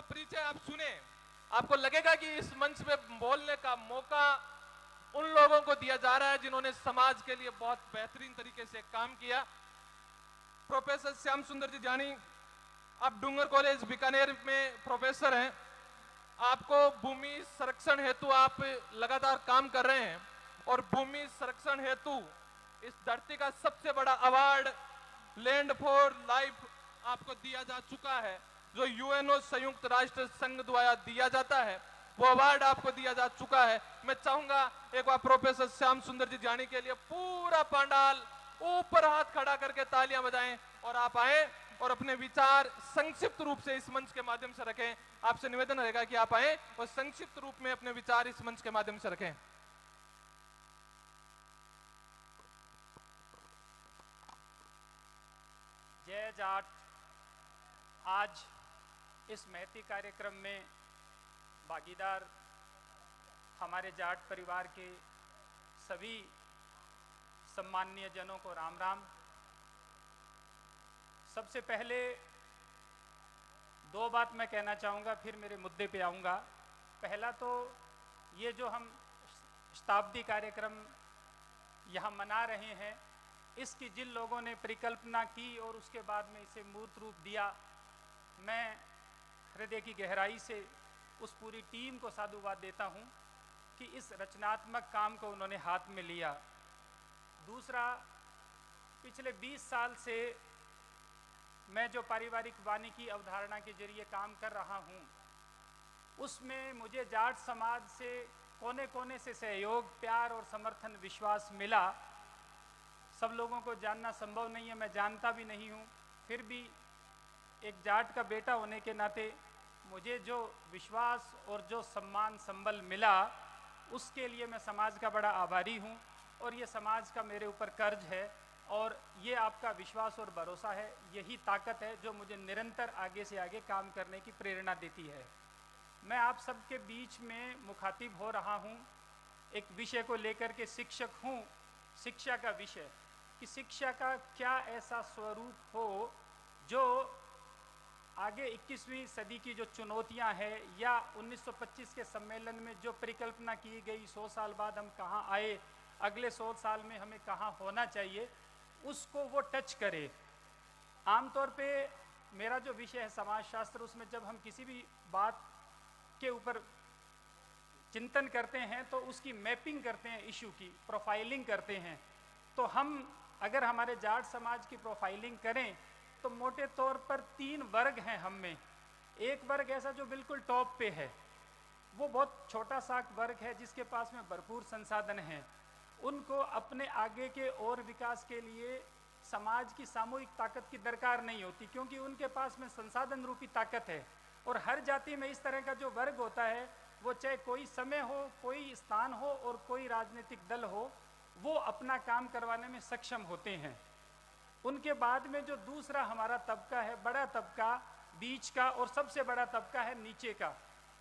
परिचय आप सुने, आपको लगेगा कि इस मंच पे बोलने का मौका उन लोगों को दिया जा रहा है जिन्होंने समाज के लिए बहुत बेहतरीन तरीके से काम किया। प्रोफेसर श्याम सुंदर जी जानी, आप डूंगर कॉलेज बीकानेर में प्रोफेसर हैं। आपको भूमि संरक्षण हेतु आप लगातार काम कर रहे हैं और भूमि संरक्षण हेतु इस धरती का सबसे बड़ा अवार्ड लैंड फॉर लाइफ आपको दिया जा चुका है, जो यूएनओ संयुक्त राष्ट्र संघ द्वारा दिया जाता है। वो अवार्ड आपको दिया जा चुका है। मैं चाहूंगा एक बार प्रोफेसर श्याम सुंदर जी जानी के लिए पूरा पंडाल ऊपर हाथ खड़ा करके तालियां बजाएं और आप आए और अपने विचार संक्षिप्त रूप से इस मंच के माध्यम से रखें। आपसे निवेदन रहेगा कि आप आए और संक्षिप्त रूप में अपने विचार इस मंच के माध्यम से रखें। जय जाट। आज इस महती कार्यक्रम में भागीदार हमारे जाट परिवार के सभी सम्माननीय जनों को राम राम। सबसे पहले दो बात मैं कहना चाहूँगा, फिर मेरे मुद्दे पे आऊँगा। पहला तो ये जो हम शताब्दी कार्यक्रम यहाँ मना रहे हैं, इसकी जिन लोगों ने परिकल्पना की और उसके बाद में इसे मूर्त रूप दिया, मैं हृदय की गहराई से उस पूरी टीम को साधुवाद देता हूँ कि इस रचनात्मक काम को उन्होंने हाथ में लिया। दूसरा, पिछले 20 साल से मैं जो पारिवारिक वानिकी अवधारणा के जरिए काम कर रहा हूँ, उसमें मुझे जाट समाज से कोने कोने से सहयोग, प्यार और समर्थन, विश्वास मिला। सब लोगों को जानना संभव नहीं है, मैं जानता भी नहीं हूँ, फिर भी एक जाट का बेटा होने के नाते मुझे जो विश्वास और जो सम्मान संबल मिला, उसके लिए मैं समाज का बड़ा आभारी हूँ और ये समाज का मेरे ऊपर कर्ज है और ये आपका विश्वास और भरोसा है, यही ताकत है जो मुझे निरंतर आगे से आगे काम करने की प्रेरणा देती है। मैं आप सबके बीच में मुखातिब हो रहा हूँ एक विषय को लेकर के। शिक्षक हूँ, शिक्षा का विषय कि शिक्षा का क्या ऐसा स्वरूप हो जो आगे 21वीं सदी की जो चुनौतियां हैं या 1925 के सम्मेलन में जो परिकल्पना की गई 100 साल बाद हम कहाँ आए, अगले 100 साल में हमें कहाँ होना चाहिए, उसको वो टच करे। आमतौर पे मेरा जो विषय है समाजशास्त्र, उसमें जब हम किसी भी बात के ऊपर चिंतन करते हैं तो उसकी मैपिंग करते हैं, इशू की प्रोफाइलिंग करते हैं। तो हम अगर हमारे जाट समाज की प्रोफाइलिंग करें तो मोटे तौर पर 3 वर्ग हैं हम में। एक वर्ग ऐसा जो बिल्कुल टॉप पे है, वो बहुत छोटा सा वर्ग है जिसके पास में भरपूर संसाधन हैं। उनको अपने आगे के और विकास के लिए समाज की सामूहिक ताकत की दरकार नहीं होती, क्योंकि उनके पास में संसाधन रूपी ताकत है। और हर जाति में इस तरह का जो वर्ग होता है, वो चाहे कोई समय हो, कोई स्थान हो और कोई राजनीतिक दल हो, वो अपना काम करवाने में सक्षम होते हैं। उनके बाद में जो दूसरा हमारा तबका है, बड़ा तबका, बीच का, और सबसे बड़ा तबका है नीचे का।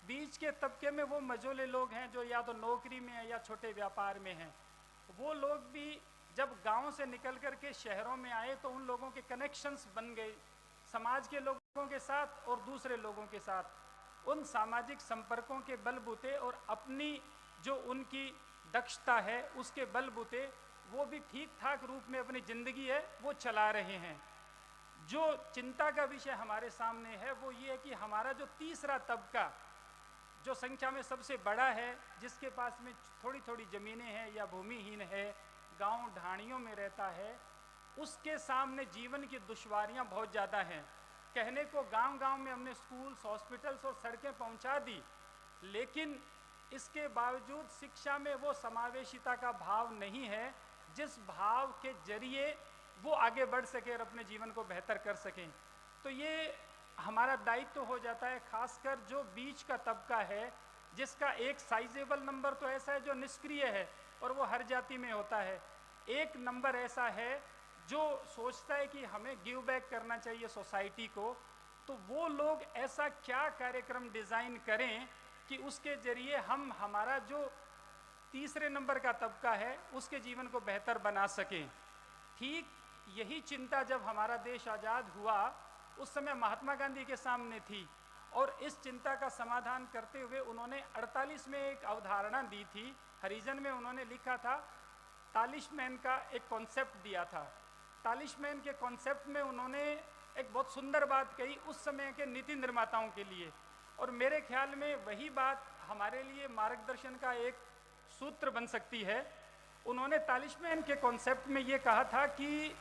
बीच के तबके में वो मझोले लोग हैं जो या तो नौकरी में है या छोटे व्यापार में हैं। वो लोग भी जब गांव से निकल कर के शहरों में आए तो उन लोगों के कनेक्शंस बन गए समाज के लोगों के साथ और दूसरे लोगों के साथ। उन सामाजिक संपर्कों के बलबूते और अपनी जो उनकी दक्षता है उसके बलबूते वो भी ठीक ठाक रूप में अपनी ज़िंदगी है वो चला रहे हैं। जो चिंता का विषय हमारे सामने है वो ये है कि हमारा जो तीसरा तबका, जो संख्या में सबसे बड़ा है, जिसके पास में थोड़ी थोड़ी ज़मीनें हैं या भूमिहीन है, गांव ढाणियों में रहता है, उसके सामने जीवन की दुश्वारियां बहुत ज़्यादा हैं। कहने को गांव गांव में हमने स्कूल्स, हॉस्पिटल्स और सड़कें पहुंचा दी, लेकिन इसके बावजूद शिक्षा में वो समावेशिता का भाव नहीं है जिस भाव के जरिए वो आगे बढ़ सके और अपने जीवन को बेहतर कर सकें। तो ये हमारा दायित्व तो हो जाता है, खासकर जो बीच का तबका है, जिसका एक साइजेबल नंबर तो ऐसा है जो निष्क्रिय है और वो हर जाति में होता है। एक नंबर ऐसा है जो सोचता है कि हमें गिव बैक करना चाहिए सोसाइटी को। तो वो लोग ऐसा क्या कार्यक्रम डिज़ाइन करें कि उसके जरिए हम हमारा जो तीसरे नंबर का तबका है उसके जीवन को बेहतर बना सकें। ठीक यही चिंता जब हमारा देश आज़ाद हुआ उस समय महात्मा गांधी के सामने थी और इस चिंता का समाधान करते हुए उन्होंने 48 में एक अवधारणा दी थी। हरिजन में उन्होंने लिखा था, तालिस्मैन का एक कॉन्सेप्ट दिया था। तालिस्मैन के कॉन्सेप्ट में उन्होंने एक बहुत सुंदर बात कही उस समय के नीति निर्माताओं के लिए, और मेरे ख्याल में वही बात हमारे लिए मार्गदर्शन का एक सूत्र बन सकती है। उन्होंने तालिस्मैन के कॉन्सेप्ट में ये कहा था कि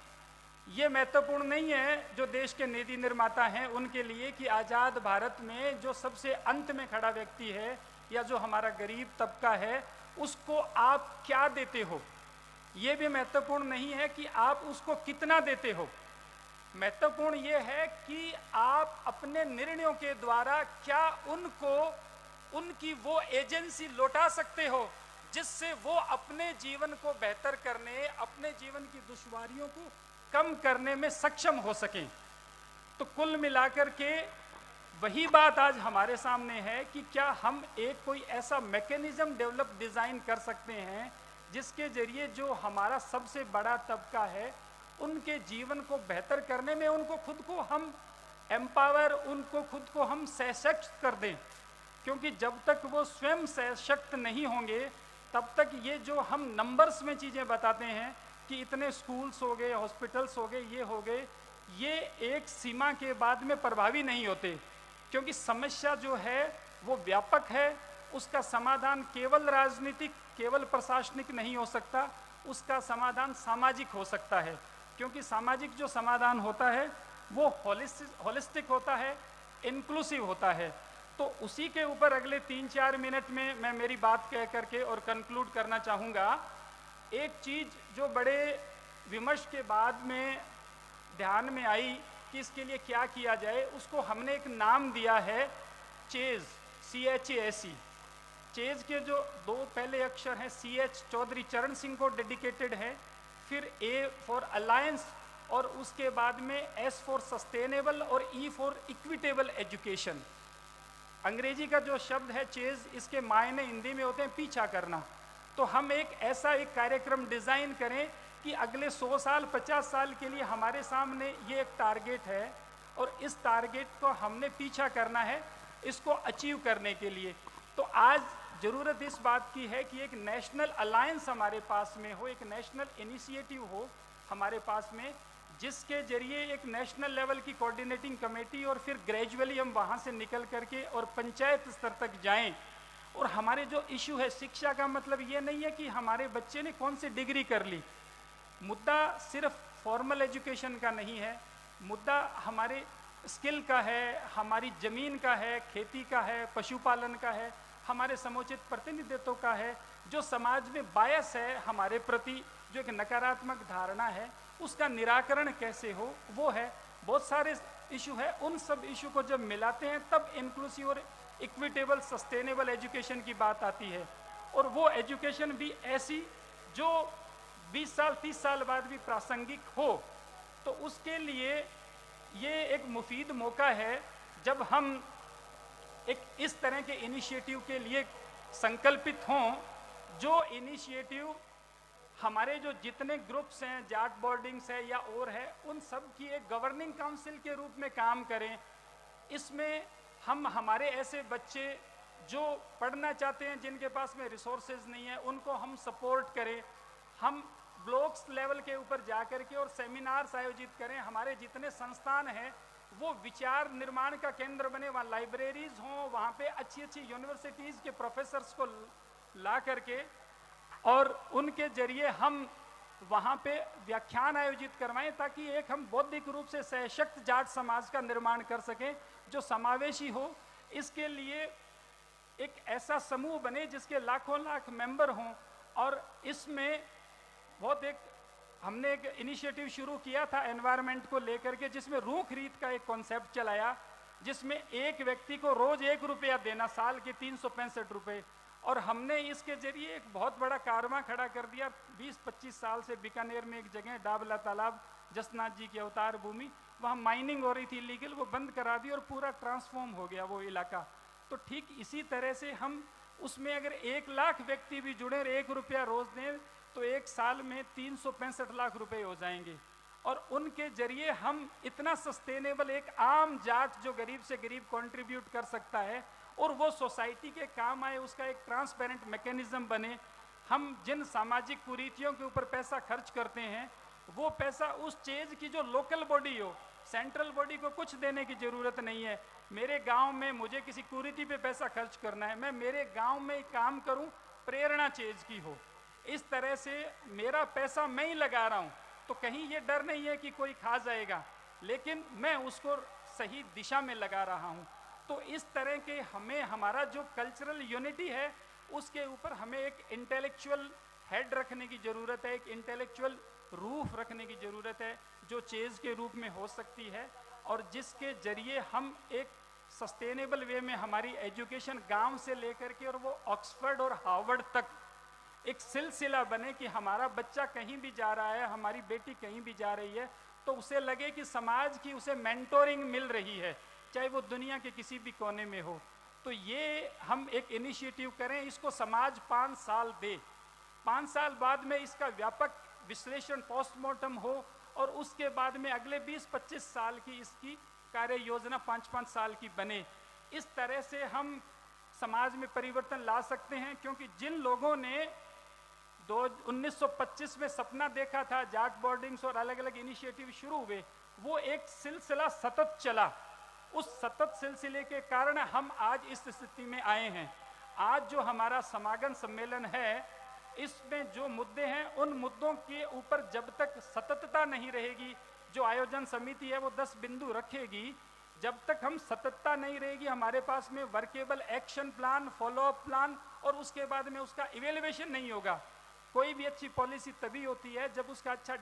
ये महत्वपूर्ण नहीं है जो देश के नीति निर्माता हैं उनके लिए कि आज़ाद भारत में जो सबसे अंत में खड़ा व्यक्ति है या जो हमारा गरीब तबका है उसको आप क्या देते हो, ये भी महत्वपूर्ण नहीं है कि आप उसको कितना देते हो। महत्वपूर्ण ये है कि आप अपने निर्णयों के द्वारा क्या उनको उनकी वो एजेंसी लौटा सकते हो जिससे वो अपने जीवन को बेहतर करने, अपने जीवन की दुश्वारियों को कम करने में सक्षम हो सकें। तो कुल मिलाकर के वही बात आज हमारे सामने है कि क्या हम एक कोई ऐसा मैकेनिज्म डेवलप डिज़ाइन कर सकते हैं जिसके जरिए जो हमारा सबसे बड़ा तबका है उनके जीवन को बेहतर करने में उनको खुद को हम एम्पावर, उनको खुद को हम सशक्त कर दें। क्योंकि जब तक वो स्वयं सशक्त नहीं होंगे तब तक ये जो हम नंबर्स में चीज़ें बताते हैं कि इतने स्कूल्स हो गए, हॉस्पिटल्स हो गए, ये हो गए, ये एक सीमा के बाद में प्रभावी नहीं होते। क्योंकि समस्या जो है वो व्यापक है, उसका समाधान केवल राजनीतिक, केवल प्रशासनिक नहीं हो सकता, उसका समाधान सामाजिक हो सकता है। क्योंकि सामाजिक जो समाधान होता है वो होलिस्टिक होता है, इंक्लूसिव होता है। तो उसी के ऊपर अगले 3-4 मिनट में मैं मेरी बात कह करके और कंक्लूड करना चाहूँगा। एक चीज़ जो बड़े विमर्श के बाद में ध्यान में आई कि इसके लिए क्या किया जाए, उसको हमने एक नाम दिया है चेज़, CHASE। चेज़ के जो 2 पहले अक्षर हैं CH चौधरी चरण सिंह को डेडिकेटेड है, फिर A फॉर अलायंस और उसके बाद में S फॉर सस्टेनेबल और E फॉर इक्विटेबल एजुकेशन। अंग्रेजी का जो शब्द है चेज़, इसके मायने हिंदी में होते हैं पीछा करना। तो हम एक ऐसा एक कार्यक्रम डिज़ाइन करें कि अगले 100 साल 50 साल के लिए हमारे सामने ये एक टारगेट है और इस टारगेट को हमने पीछा करना है इसको अचीव करने के लिए। तो आज ज़रूरत इस बात की है कि एक नेशनल अलायंस हमारे पास में हो, एक नेशनल इनिशिएटिव हो हमारे पास में, जिसके जरिए एक नेशनल लेवल की कोऑर्डिनेटिंग कमेटी और फिर ग्रेजुअली हम वहाँ से निकल करके और पंचायत स्तर तक जाएं। और हमारे जो इशू है शिक्षा का, मतलब ये नहीं है कि हमारे बच्चे ने कौन सी डिग्री कर ली, मुद्दा सिर्फ फॉर्मल एजुकेशन का नहीं है, मुद्दा हमारे स्किल का है, हमारी ज़मीन का है, खेती का है, पशुपालन का है, हमारे समुचित प्रतिनिधित्व का है, जो समाज में बायस है हमारे प्रति, जो एक नकारात्मक धारणा है, उसका निराकरण कैसे हो, वो है। बहुत सारे इशू है, उन सब इशू को जब मिलाते हैं तब इंक्लूसिव और इक्विटेबल सस्टेनेबल एजुकेशन की बात आती है। और वो एजुकेशन भी ऐसी जो 20 साल 30 साल बाद भी प्रासंगिक हो। तो उसके लिए ये एक मुफीद मौका है जब हम एक इस तरह के इनिशिएटिव के लिए संकल्पित हों, जो इनिशिएटिव हमारे जो जितने ग्रुप्स हैं, जाट बोर्डिंग्स है या और है, उन सब की एक गवर्निंग काउंसिल के रूप में काम करें। इसमें हम हमारे ऐसे बच्चे जो पढ़ना चाहते हैं, जिनके पास में रिसोर्सेज नहीं है, उनको हम सपोर्ट करें। हम ब्लॉक्स लेवल के ऊपर जा कर के और सेमिनार्स आयोजित करें। हमारे जितने संस्थान हैं वो विचार निर्माण का केंद्र बने, वहाँ लाइब्रेरीज हों, वहाँ पे अच्छी अच्छी यूनिवर्सिटीज़ के प्रोफेसर्स को ला करके और उनके जरिए हम वहाँ पे व्याख्यान आयोजित करवाएं, ताकि एक हम बौद्धिक रूप से सशक्त जाट समाज का निर्माण कर सकें जो समावेशी हो। इसके लिए एक ऐसा समूह बने जिसके लाखों लाख मेंबर हों। और इसमें बहुत एक हमने एक इनिशिएटिव शुरू किया था एनवायरनमेंट को लेकर के, जिसमें रूख रीत का एक कॉन्सेप्ट चलाया, जिसमें एक व्यक्ति को रोज 1 रुपया देना, साल के 365 रुपये। और हमने इसके जरिए एक बहुत बड़ा कारवां खड़ा कर दिया। 20-25 साल से बीकानेर में एक जगह डाबला तालाब, जसनाथ जी की अवतार भूमि, वहाँ माइनिंग हो रही थी इलीगल, वो बंद करा दी और पूरा ट्रांसफॉर्म हो गया वो इलाका। तो ठीक इसी तरह से हम उसमें अगर 1 लाख व्यक्ति भी जुड़े और 1 रुपया रोज दें तो 1 साल में 365 लाख रुपए हो जाएंगे। और उनके जरिए हम इतना सस्टेनेबल एक आम जाट जो गरीब से गरीब कंट्रीब्यूट कर सकता है और वो सोसाइटी के काम आए, उसका एक ट्रांसपेरेंट मैकेनिज्म बने। हम जिन सामाजिक कुरीतियों के ऊपर पैसा खर्च करते हैं वो पैसा उस चीज़ की जो लोकल बॉडी हो, सेंट्रल बॉडी को कुछ देने की ज़रूरत नहीं है। मेरे गांव में मुझे किसी कुरीति पे पैसा खर्च करना है, मैं मेरे गांव में काम करूं, प्रेरणा चीज़ की हो, इस तरह से मेरा पैसा मैं ही लगा रहा हूं, तो कहीं ये डर नहीं है कि कोई खा जाएगा, लेकिन मैं उसको सही दिशा में लगा रहा हूं। तो इस तरह के हमें हमारा जो कल्चरल यूनिटी है उसके ऊपर हमें एक इंटेलेक्चुअल हेड रखने की ज़रूरत है, एक इंटेलेक्चुअल रूफ रखने की ज़रूरत है जो चेज़ के रूप में हो सकती है और जिसके जरिए हम एक सस्टेनेबल वे में हमारी एजुकेशन गांव से लेकर के और वो ऑक्सफोर्ड और हार्वर्ड तक एक सिलसिला बने कि हमारा बच्चा कहीं भी जा रहा है, हमारी बेटी कहीं भी जा रही है तो उसे लगे कि समाज की उसे मेंटोरिंग मिल रही है, चाहे वो दुनिया के किसी भी कोने में हो। तो ये हम एक इनिशिएटिव करें, इसको समाज 5 साल दे, 5 साल बाद में इसका व्यापक विश्लेषण पोस्टमार्टम हो और उसके बाद में अगले 20-25 साल की इसकी कार्य योजना 5-5 साल की बने। इस तरह से हम समाज में परिवर्तन ला सकते हैं, क्योंकि जिन लोगों ने 1925 में सपना देखा था, जाट बोर्डिंग्स और अलग अलग इनिशिएटिव शुरू हुए, वो एक सिलसिला सतत चला, उस सतत सिलसिले के कारण हम आज इस स्थिति में आए हैं। आज जो हमारा समागम सम्मेलन है इसमें जो मुद्दे हैं उन मुद्दों के ऊपर जब तक सततता नहीं रहेगी, जो आयोजन समिति है वो 10 बिंदु रखेगी, जब तक हम सततता नहीं रहेगी हमारे पास में workable action plan, follow up plan और उसके बाद में उसका इवेल्युएशन नहीं होगा। कोई भी अच्छी पॉलिसी तभी होती है जब उसका अच्छा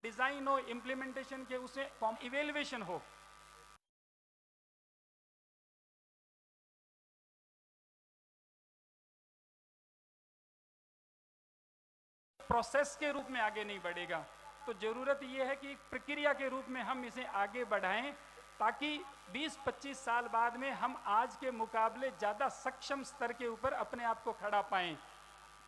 डिजाइन हो, इम्प्लीमेंटेशन के उसे इवेल्युएशन हो। प्रोसेस के रूप में आगे नहीं बढ़ेगा, तो जरूरत यह है कि प्रक्रिया के रूप में हम इसे आगे बढ़ाएं ताकि 20-25 साल बाद में हम आज के मुकाबले ज़्यादा सक्षम स्तर के ऊपर अपने आप को खड़ा पाएं।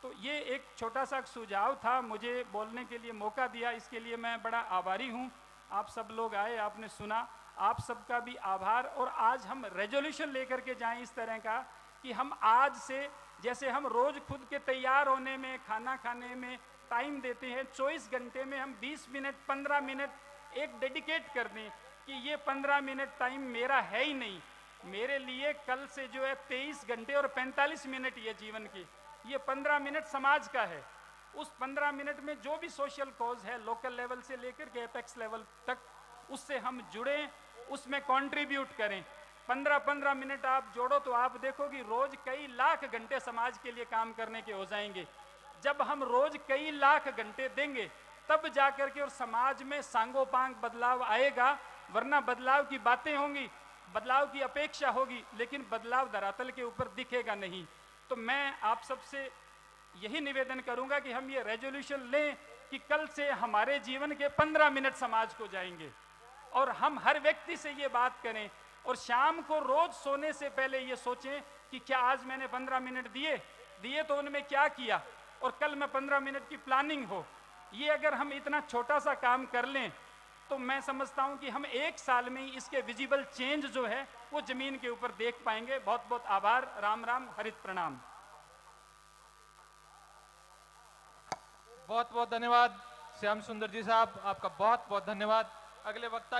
तो ये एक छोटा सा सुझाव था, मुझे बोलने के लिए मौका दिया, इसके लिए मैं बड़ा आभारी हूँ। आप सब लोग आए, आपने सुना, आप सबका भी आभार। और आज हम रेजोल्यूशन लेकर के जाएं इस तरह का कि हम आज से, जैसे हम रोज़ खुद के तैयार होने में, खाना खाने में टाइम देते हैं, 24 घंटे में हम 20 मिनट 15 मिनट एक डेडिकेट कर दें कि ये 15 मिनट टाइम मेरा है ही नहीं, मेरे लिए कल से जो है 23 घंटे और 45 मिनट ये जीवन की, ये 15 मिनट समाज का है। उस 15 मिनट में जो भी सोशल कॉज है लोकल लेवल से लेकर के एपेक्स लेवल तक, उससे हम जुड़ें, उसमें कंट्रीब्यूट करें। 15-15 मिनट आप जोड़ो तो आप देखो कि रोज कई लाख घंटे समाज के लिए काम करने के हो जाएंगे। जब हम रोज कई लाख घंटे देंगे तब जाकर के और समाज में सांगोपांग बदलाव आएगा, वरना बदलाव की बातें होंगी, बदलाव की अपेक्षा होगी, लेकिन बदलाव धरातल के ऊपर दिखेगा नहीं। तो मैं आप सबसे यही निवेदन करूंगा कि हम ये रेजोल्यूशन लें कि कल से हमारे जीवन के 15 मिनट समाज को जाएंगे, और हम हर व्यक्ति से ये बात करें, और शाम को रोज सोने से पहले ये सोचें कि क्या आज मैंने 15 मिनट दिए तो उनमें क्या किया, और कल मैं 15 मिनट की प्लानिंग हो। ये अगर हम इतना छोटा सा काम कर लें तो मैं समझता हूं कि हम 1 साल में ही इसके विजिबल चेंज जो है वो जमीन के ऊपर देख पाएंगे। बहुत बहुत आभार। राम राम, हरित प्रणाम। बहुत बहुत धन्यवाद श्याम सुंदर जी साहब, आपका बहुत बहुत धन्यवाद। अगले वक्ता